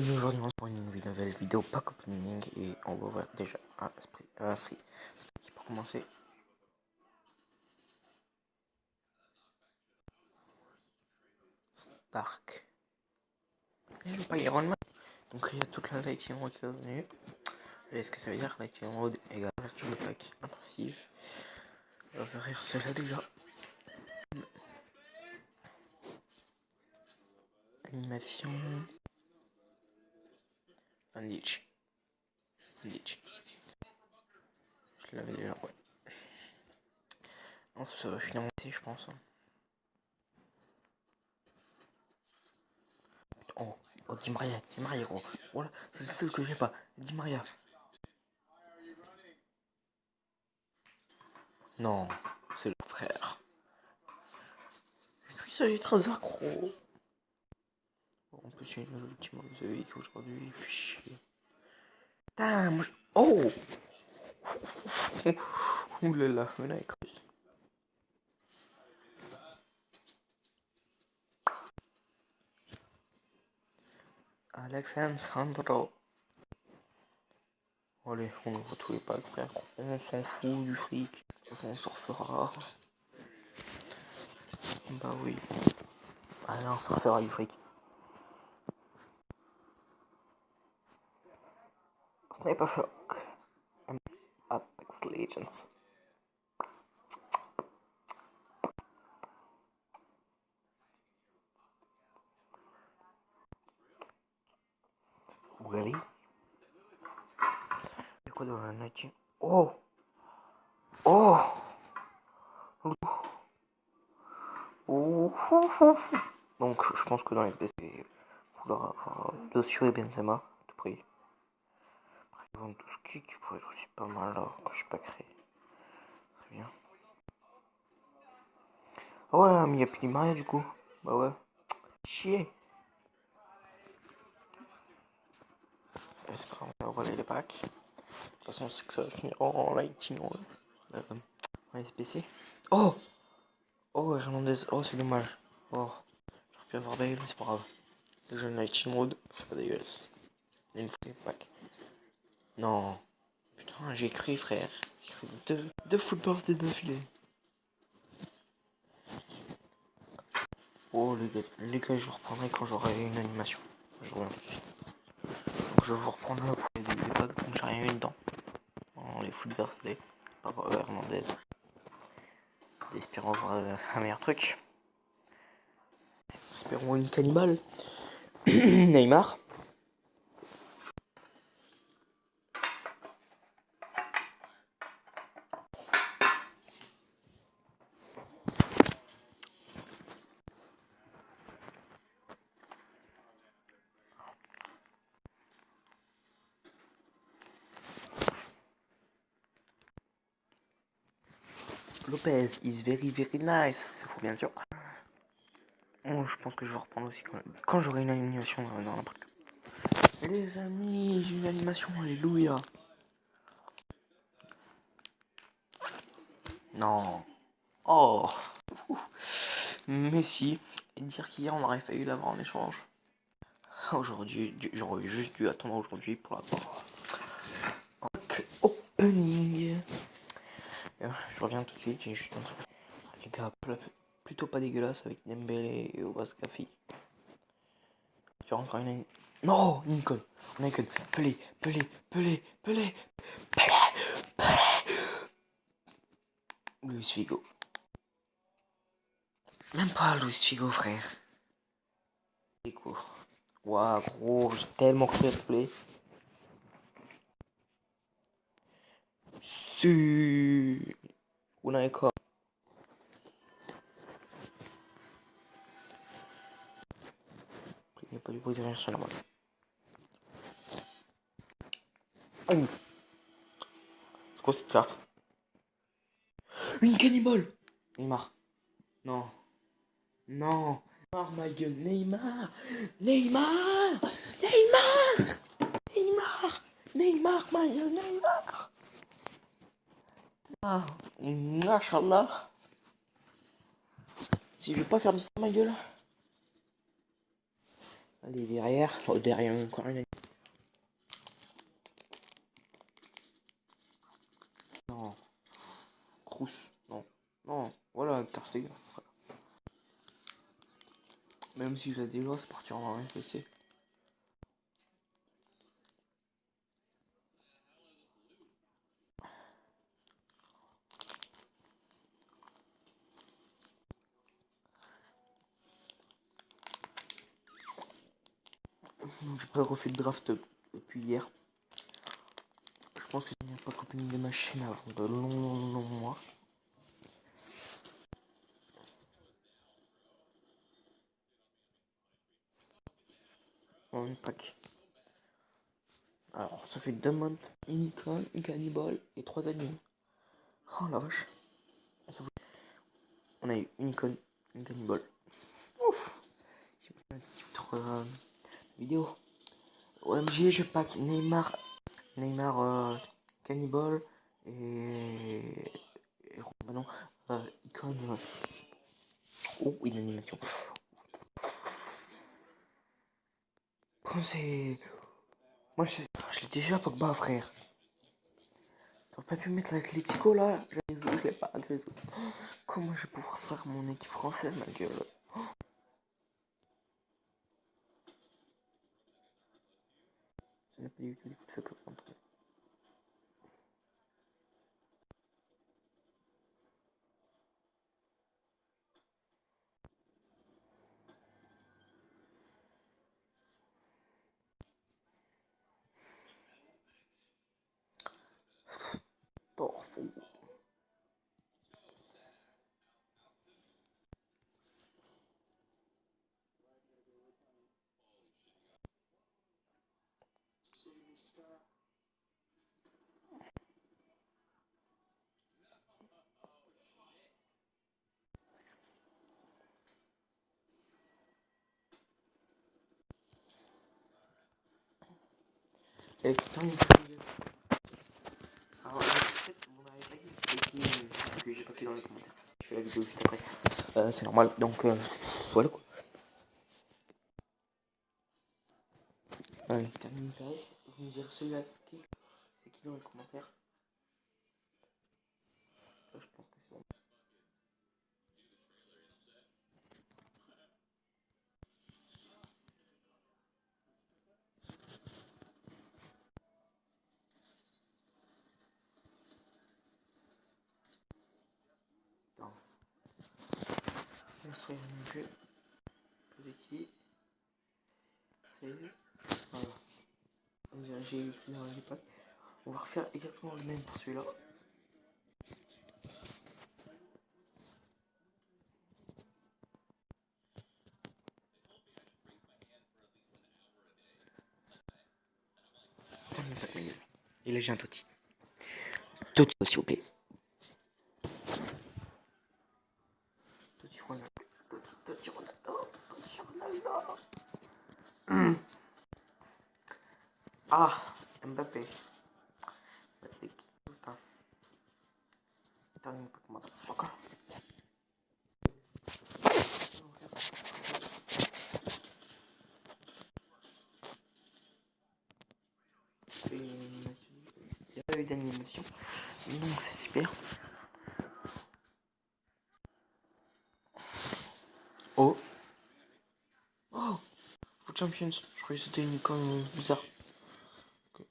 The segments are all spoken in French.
Bienvenue aujourd'hui pour une nouvelle vidéo pack opening et on va voir déjà un free qui pour commencer. Stark. Et le pas Iron Man. Donc il y a toute la Lightning Road qui est venue. Est-ce que ça veut dire Lightning Road égale ouverture de pack intensive? On va faire cela déjà. Animation. Bandage. Je l'avais déjà, ouais. Ensuite ça va finir je pense. Oh, Di Maria, gros. Voilà, c'est le seul que j'ai pas. Di Maria. Non, c'est le frère. Ça j'ai très accro. En plus, il y a une ultime mosaïque aujourd'hui, il fait chier. Putain, moi. Oh! Oulala, mais là, Alexandro. Allez, on ouvre tous les packs, frère. On s'en fout du fric. De toute façon, on surfera. Bah oui. Allez, on surfera du fric. Sniper Shock. Apex Legends. Really? C'est quoi de la night? Oh! Oh! Donc, je pense que dans les SBC, il va falloir avoir Lucio et Benzema à tout prix. Après, Lewandowski qui pourrait être aussi pas mal là, que je n'ai pas créé. Très bien. Ah ouais, mais il n'y a plus de Maria du coup. Bah ouais. Chier. C'est pas grave, on va voler les packs. De toute façon, on sait que ça va finir en lighting. En SBC. Oh! Oh, Hernandez. Oh, c'est dommage. Oh. J'aurais pu avoir Bale, mais c'est pas grave. Déjà, Lighting Mode, c'est pas dégueulasse. Une fois les packs. Non. Putain, j'ai écrit, frère. J'ai écrit deux footballs de d'affilée. Oh, les gars, je vous reprendrai quand j'aurai une animation. Je reviens tout de suite. Donc, je vous reprendrai pour les packs quand j'ai rien eu dedans. Dans les foot birthday. Par Hernandez. Espérons voir un meilleur truc. Espérons une cannibale. Neymar. Lopez is very nice. C'est faux, bien sûr. Oh, je pense que je vais reprendre aussi quand j'aurai une animation dans n'importe quoi. Les amis, j'ai une animation, alléluia. Non. Oh. Messi. Et dire qu'hier on aurait failli l'avoir en échange. Aujourd'hui, j'aurais juste dû attendre aujourd'hui pour l'avoir. Opening. Je reviens tout de suite, j'ai juste un truc. Les gars, plutôt pas dégueulasse avec Dembélé et Obaskafi. J'espère encore une. Non, Lincoln. On a que Pelé. Luis Figo. Même pas Luis Figo, frère. Figo. Waouh, gros, j'ai tellement cru à Pelé. Si. On a quoi? Il n'y a pas du bruit de rien, c'est normal. Oh. C'est quoi cette carte? Une cannibale. Neymar. Non. Non. Neymar, ma gueule. Neymar. Neymar. Neymar. Neymar. Neymar, ma gueule. Neymar. Ah. Machallah. Si je vais pas faire du ça, ma gueule. Allez, derrière. Oh, derrière encore une. Non. Crous. Non. Non. Voilà, Ter Stegen. Voilà. Même si je la dégage, c'est partir en rien PC. J'ai pas refait de draft depuis hier. Je pense que je n'ai pas copié des machines avant de longs mois. En une pack. Alors, ça fait 2 months, une icône, une cannibale et 3 animaux. Oh la vache. On a eu une icône, une cannibale. Ouf. J'ai mis un titre vidéo. OMG, je pack Neymar, Cannibal et bah non, icône. Oh, une animation. Quand c'est. Moi, je l'ai déjà, Pogba, frère. T'aurais pas pu mettre l'Atlético là? Je l'ai pas, Grézo. Comment je vais pouvoir faire mon équipe française, ma gueule? Ce n'est pas du tout des coups de feu que contre. Fou. Et putain, alors, peut-être vous m'avez pas dit que j'ai pas pris dans les commentaires. Je fais la vidéo juste après. C'est normal, donc voilà quoi. Allez, termine pareil. Vous me direz celui-là, c'est qui dans les commentaires? Là, je pense que c'est bon. Non. Soyez non plus. C'est qui? C'est. Voilà. J'ai eu dans les packs. On va refaire exactement le même pour celui-là. Et là, j'ai un Totti. Totti, s'il vous plaît. Totti Ronaldo. Totti Ronaldo. Totti Ronaldo. Ah, Mbappé. Mbappé qui. Putain. Termine pas comme motherfucker. Il n'y a pas eu d'animation. Donc c'est super. Oh. Oh. Foot Champions. Je croyais que c'était une icône bizarre. Okay.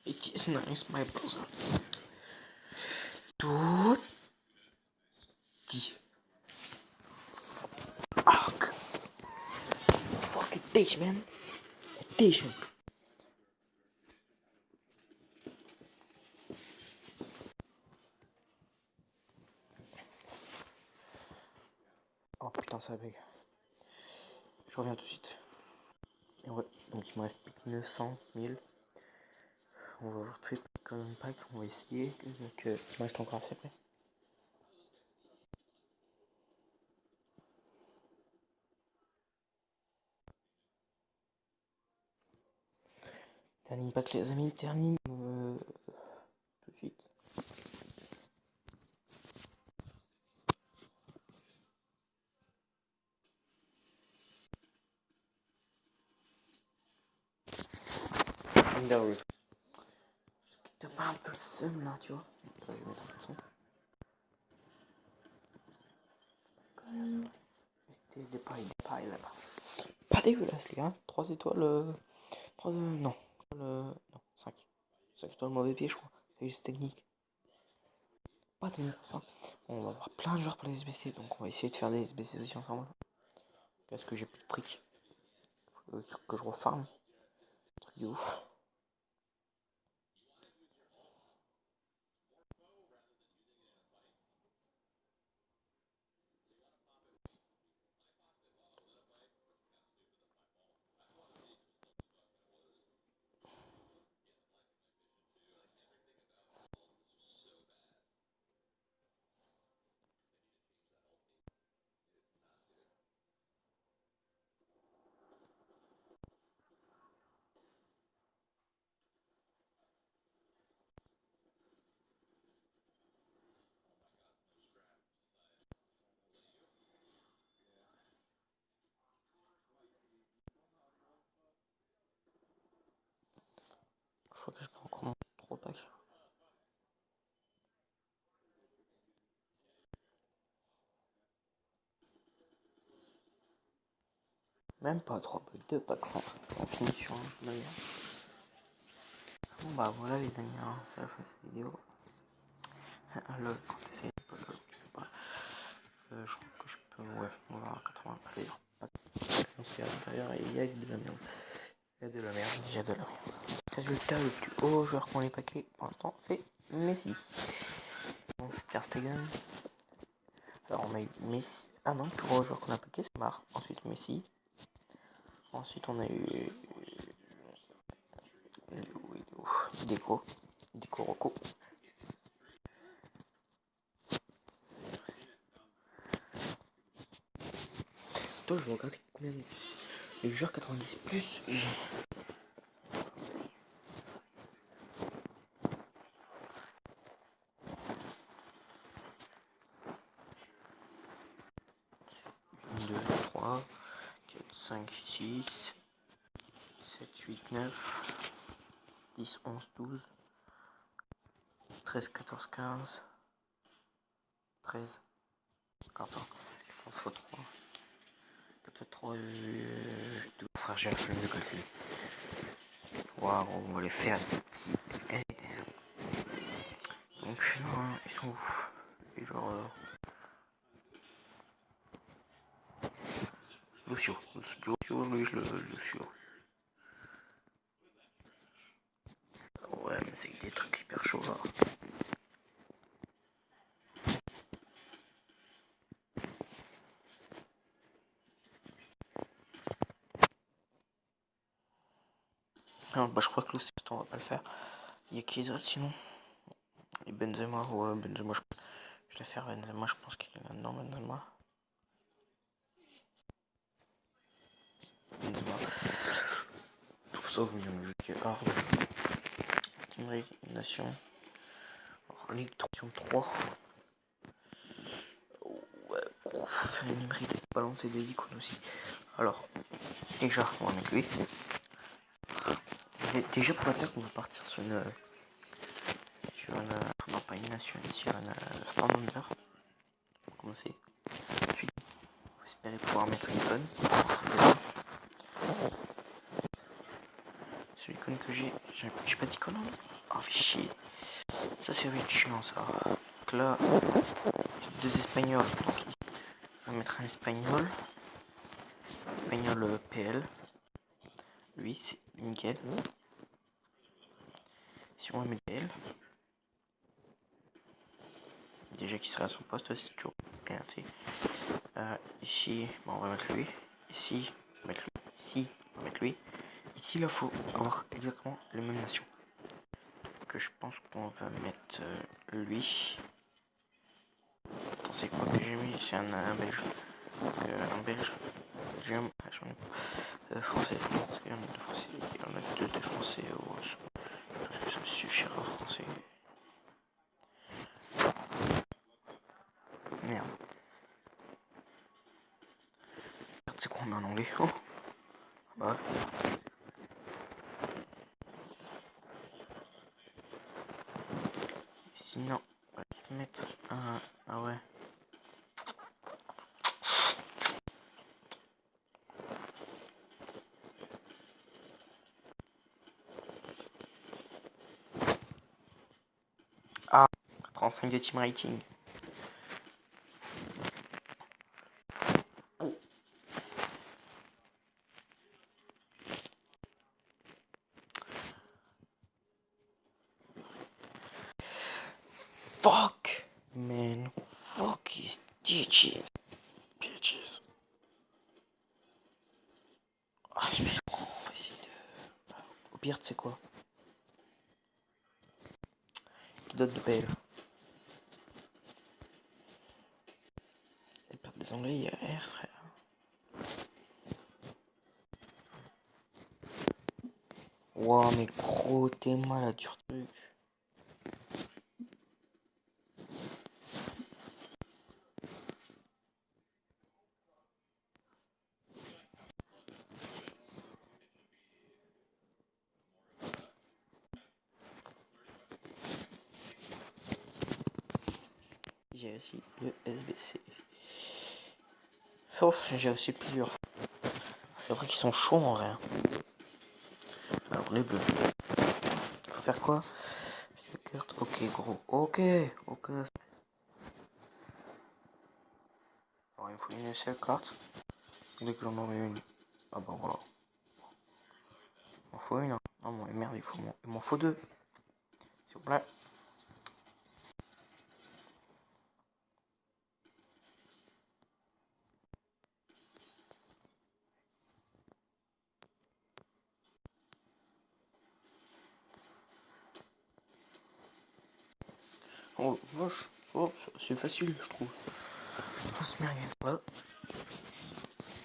It is nice, my brother. Tout. Arc. Fucking dish, man. Dish. Oh putain, ça bug. Je reviens tout de suite. Et ouais, donc il me reste plus que 900 000. On va voir tous les packs comme pack. On va essayer. Donc il me reste encore assez près. Termine pack les amis, termine tout de suite. bien le t'as pas un peu le seum là, tu vois. Je vais mettre un son. C'était des pailles là-bas. Pas dégueulasse, les gars. 3 étoiles. 3, non. Non, 5. 5 étoiles mauvais pied, je crois. C'est juste technique. Pas de ça. On va avoir plein de joueurs pour les SBC, donc on va essayer de faire des SBC aussi ensemble. Parce que j'ai plus de fric. Faut que je refarme. Truc de ouf. Je crois que j'ai pas encore mon 3 packs. Même pas 3 packs, 2 packs. En finition, d'ailleurs. Bon bah voilà les amis, hein, c'est la fin de cette vidéo. Lol, quand t'essayes pas lol, tu peux pas. Je crois que je peux, ouais, on va à 80 d'ailleurs. C'est à l'intérieur et il y a de la merde. Il y a de la merde, il y a de la merde. Résultat, le plus haut joueur qu'on ait paqué pour l'instant, c'est Messi. Bon, c'est Ter Stegen. Alors on a eu Messi. Ah non, le plus gros joueur qu'on a paqué, c'est Mar. Ensuite Messi. Ensuite on a eu Deco. Deco Rocco. Toi, je vais regarder combien de joueurs 90 plus. 2, 3, 4, 5, 6, 7, 8, 9, 10, 11, 12, 13, 14, 15, 13, 14, 14 fois 3, 4 3, 2, frère, j'ai la flemme de calculer. Waouh, on va les faire des petits. Donc, non, ils sont où? Et genre, Lucio, Lucio. Ouais, mais c'est des trucs hyper chauds là. Non, bah je crois que Lucio, on va pas le faire. Il y a qui d'autre sinon? Et Benzema, ouais, Benzema, je vais faire Benzema, je pense qu'il est là-dedans, Benzema. Tout ça, vous me dites que hard. Team League, Nation. Alors, Ligue 3. Ouais, faire une hybride, balancer des icônes aussi. Alors, déjà, on va mettre lui. Déjà, pour la faire, on va partir sur une. Non, pas une nation, sur une stand-under. On va commencer. Puis, on va espérer pouvoir mettre une icône. C'est l'icône que j'ai pas d'icône. Oh, fait chier. Ça, c'est vite chiant, ça. Donc là, j'ai 2 espagnols. Donc, ici, on va mettre un espagnol. Espagnol PL. Lui, c'est Miguel. Si on va mettre PL. Déjà qui serait à son poste, c'est toujours bien fait. Ici, bon, on va mettre lui. Ici, on va mettre lui. Ici, on va mettre lui. Ici, là, il faut avoir exactement les mêmes nations. Que je pense qu'on va mettre lui. Attends, c'est quoi que j'ai mis? C'est un belge. Un belge. J'en ai pas. Français. Parce qu'il y en a de français. Il y en a deux de français. Ça me suffira en français. Merde. C'est quoi on met en anglais? Oh. Bah. sinon, on va se mettre un... Ah ouais. Ah, 85 de team rating. Fuck, man. Fuck his bitches. Bitches. Ah, mais on va essayer de... Au pire, tu sais quoi? Qui donne de PL. Et perdre des anglais, il y a R, frère. Wow, mais gros, t'es malade sur truc. J'ai aussi le SBC. Oh, j'ai aussi plusieurs. C'est vrai qu'ils sont chauds en vrai. Alors les bleus. Faut faire quoi? Carte. Ok gros. Ok. Ok. Alors il me faut une seule carte. Dès que j'en aurai une. Ah bah voilà. Il m'en faut une. Hein. Oh mon merde, il m'en faut deux. S'il vous plaît. Oh vache. Oh, c'est facile je trouve. On se met là.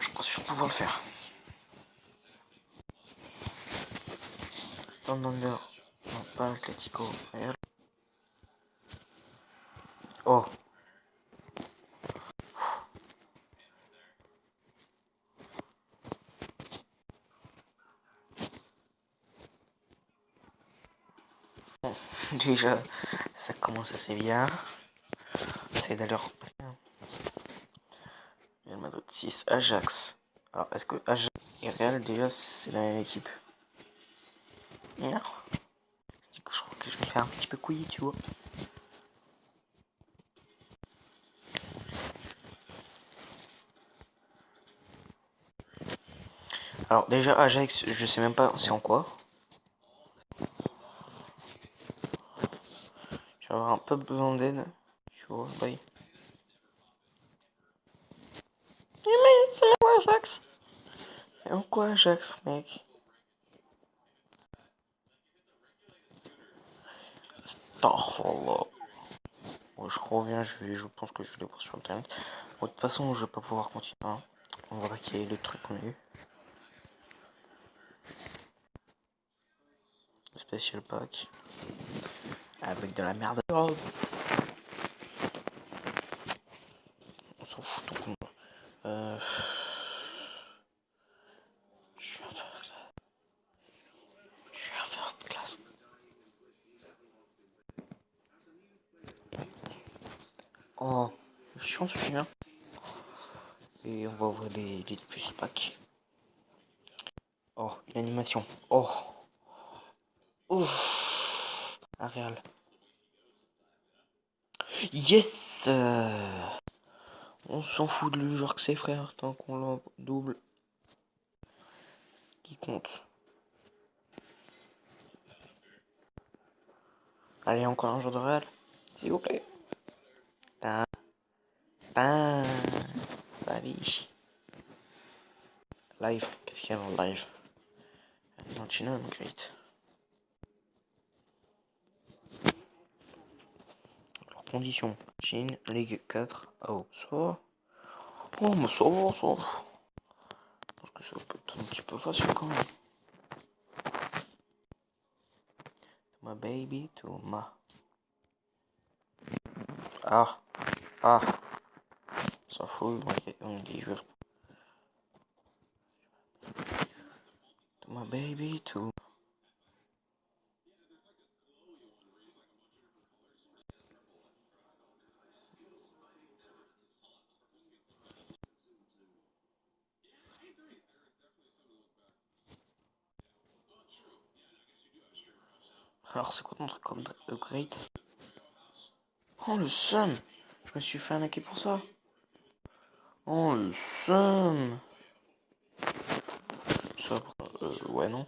Je pense que je vais pouvoir le faire. Standander. Non, pas Atletico. Real. Oh. Bon, déjà, ça commence assez bien. C'est d'ailleurs. Real Madrid 6, Ajax. Alors, est-ce que Ajax et Real, déjà, c'est la même équipe? Non. Du coup, je crois que je vais faire un petit peu couillis, tu vois. Alors, déjà, Ajax, je sais même pas c'est en quoi. Je vais avoir un peu besoin d'aide. Tu vois, bye. Mais c'est quoi Ajax? Et en quoi Ajax, mec? Astaghfirullah. Ouais, je reviens, je pense que je vais les voir sur internet. Bon, de toute façon, je vais pas pouvoir continuer. Hein. On va pas qu'il y ait le truc qu'on a eu. Le special pack. Avec de la merde. On s'en fout tout le monde. Je suis un first class. Oh, chiant celui-là. Et on va ouvrir des plus packs. Oh, une animation. Oh. Ouf. Un réel. Yes. On s'en fout de le genre que c'est frère. Tant qu'on l'a double. Qui compte. Allez, encore un jour de réel. S'il vous plaît. Tin. Tin. Allez. Live. Qu'est-ce qu'il y a dans le live? Martina, great. Alors, conditions. Chine, Ligue 4. Oh, ça va. Oh, mais ça va, ça va. Parce que ça peut être un petit peu facile quand même. My baby to ma. Ah. Ah. Ça fout, on dit je. To my baby to. Alors c'est quoi ton truc comme upgrade? Oh le seum! Je me suis fait arnaquer pour ça. Oh le seum! Ça, ouais non.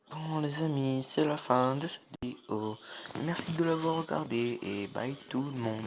Bon les amis, c'est la fin de cette vidéo. Merci de l'avoir regardé et bye tout le monde.